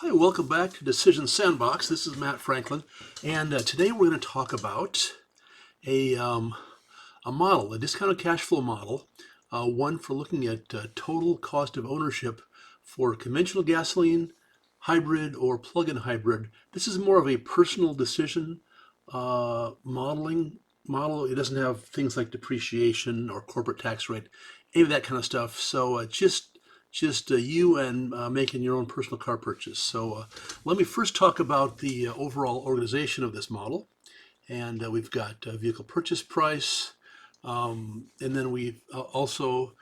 Hi, welcome back to Decision Sandbox. This is Matt Franklin, and today we're going to talk about a, um, a model, a discounted cash flow model, one for looking at total cost of ownership for conventional gasoline, hybrid, or plug-in hybrid. This is more of a personal decision modeling model. It doesn't have things like depreciation or corporate tax rate, any of that kind of stuff. So just you and making your own personal car purchase. So let me first talk about the overall organization of this model. And we've got vehicle purchase price. And then we've also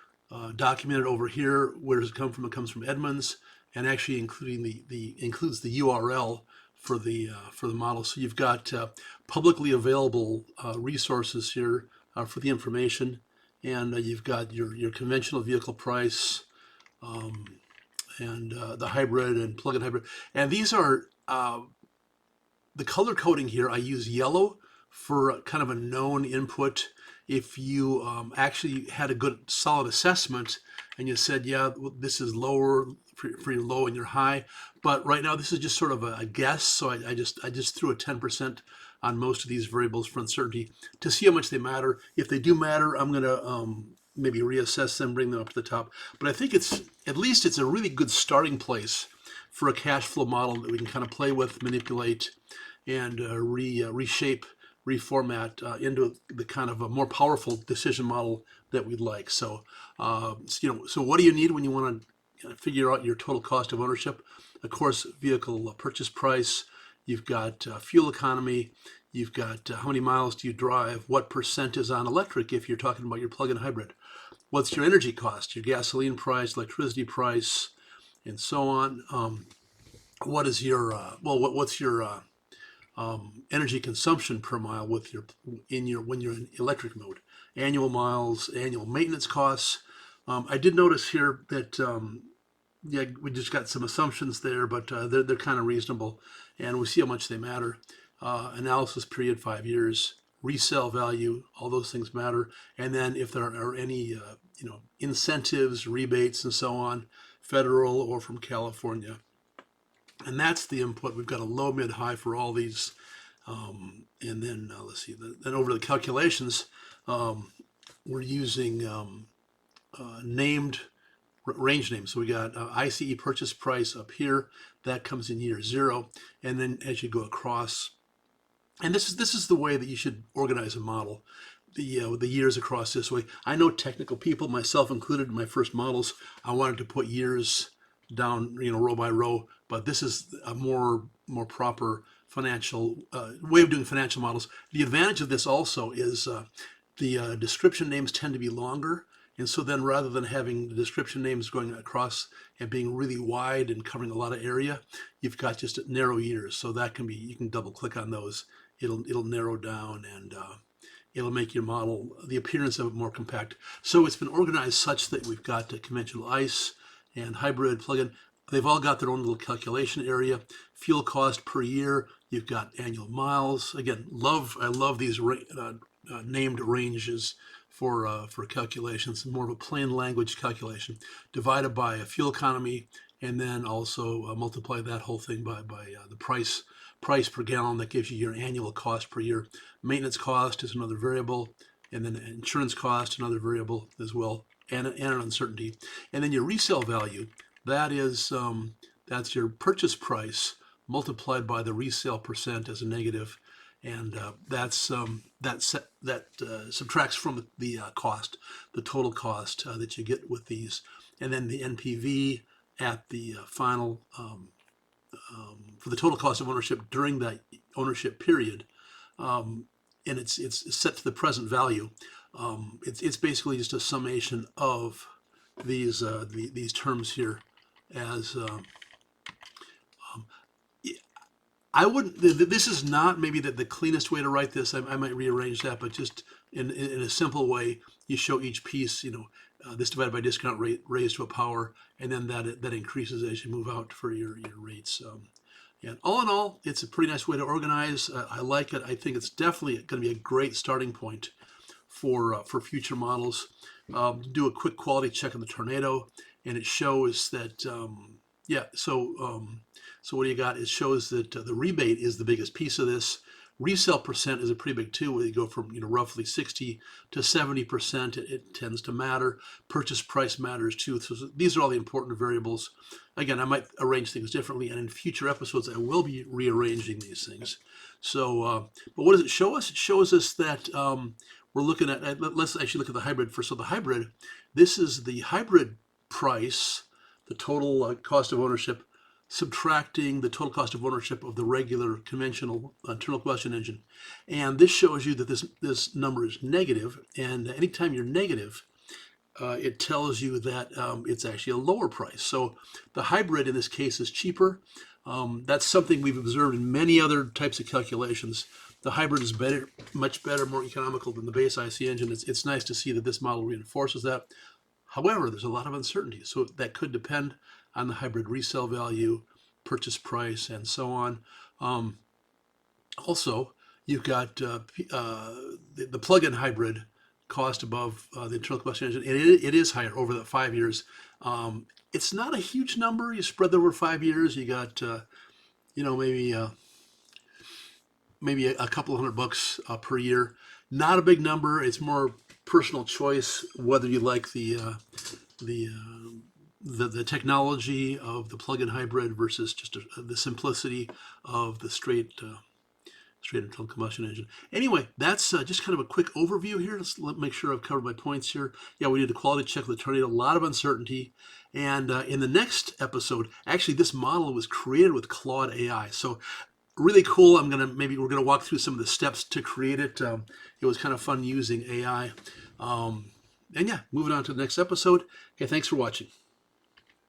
documented over here where does it come from. It comes from Edmunds, and actually including the includes the URL for the model. So you've got publicly available resources here for the information, and you've got your conventional vehicle price, and the hybrid and plug-in hybrid. And these are the color coding here. I use yellow for kind of a known input. If you actually had a good solid assessment and you said, yeah, this is lower for your low and your high, but right now this is just sort of a guess. So I just threw a 10% on most of these variables for uncertainty to see how much they matter. If they do matter, I'm going to maybe reassess them, bring them up to the top. But I think at least it's a really good starting place for a cash flow model that we can kind of play with, manipulate, and reshape, reformat into the kind of a more powerful decision model that we'd like. So what do you need when you want to figure out your total cost of ownership? Of course, vehicle purchase price. You've got fuel economy. You've got how many miles do you drive? What percent is on electric if you're talking about your plug-in hybrid? What's your energy cost? Your gasoline price, electricity price, and so on. What is your what's your energy consumption per mile with when you're in electric mode? Annual miles, annual maintenance costs. I did notice here that yeah, we just got some assumptions there, but they're kind of reasonable, and we see how much they matter. Analysis period 5 years, resale value, all those things matter, and then if there are any incentives, rebates, and so on, federal or from California. And that's the input. We've got a low, mid, high for all these. And then let's see, then over to the calculations, we're using named range names. So we got ICE purchase price up here. That comes in year 0. And then as you go across, and this is the way that you should organize a model. The years across this way. I know technical people, myself included, in my first models, I wanted to put years down, row by row, but this is a more proper financial way of doing financial models. The advantage of this also is the description names tend to be longer, and so then rather than having the description names going across and being really wide and covering a lot of area, you've got just narrow years. So that can be, you can double click on those. It'll narrow down, and it'll make your model, the appearance of it, more compact. So it's been organized such that we've got conventional ICE and hybrid plug-in. They've all got their own little calculation area. Fuel cost per year. You've got annual miles. Again, I love these named ranges for calculations. More of a plain language calculation. Divided by a fuel economy, and then also multiply that whole thing by the price per gallon. That gives you your annual cost per year. Maintenance cost is another variable, and then insurance cost, another variable as well, and an uncertainty. And then your resale value, that's your purchase price multiplied by the resale percent as a negative, and that subtracts from the cost, the total cost that you get with these, and then the NPV at the final for the total cost of ownership during that ownership period, and it's set to the present value. It's basically just a summation of these terms here. As I wouldn't. This is not maybe the cleanest way to write this. I might rearrange that, but just in a simple way, you show each piece. This divided by discount rate raised to a power, and then that increases as you move out for your rates. And all in all, it's a pretty nice way to organize. I like it. I think it's definitely going to be a great starting point for future models. Do a quick quality check on the Tornado, and it shows that Yeah, so what do you got? It shows that the rebate is the biggest piece of this. Resale percent is a pretty big too, where you go from roughly 60 to 70%. It tends to matter. Purchase price matters too. So these are all the important variables. Again, I might arrange things differently, and in future episodes, I will be rearranging these things. So, but what does it show us? It shows us that we're looking at. Let's actually look at the hybrid first. So the hybrid, this is the hybrid price, the total cost of ownership, subtracting the total cost of ownership of the regular conventional internal combustion engine. And this shows you that this number is negative. And anytime you're negative, it tells you that it's actually a lower price. So the hybrid in this case is cheaper. That's something we've observed in many other types of calculations. The hybrid is better, much better, more economical than the base IC engine. It's nice to see that this model reinforces that. However, there's a lot of uncertainty, so that could depend on the hybrid resale value, purchase price, and so on. Also, you've got the plug-in hybrid cost above the internal combustion engine, and it is higher over the 5 years. It's not a huge number. You spread that over 5 years, you got maybe a couple $100 per year. Not a big number. It's more personal choice whether you like the technology of the plug-in hybrid versus just the simplicity of the straight internal combustion engine. Anyway, that's just kind of a quick overview here. Let's make sure I've covered my points here. Yeah, we did a quality check with the tornado, a lot of uncertainty. And in the next episode, actually, this model was created with Claude AI. So really cool. Maybe we're gonna walk through some of the steps to create it. It was kind of fun using AI. And yeah, moving on to the next episode. Okay, thanks for watching.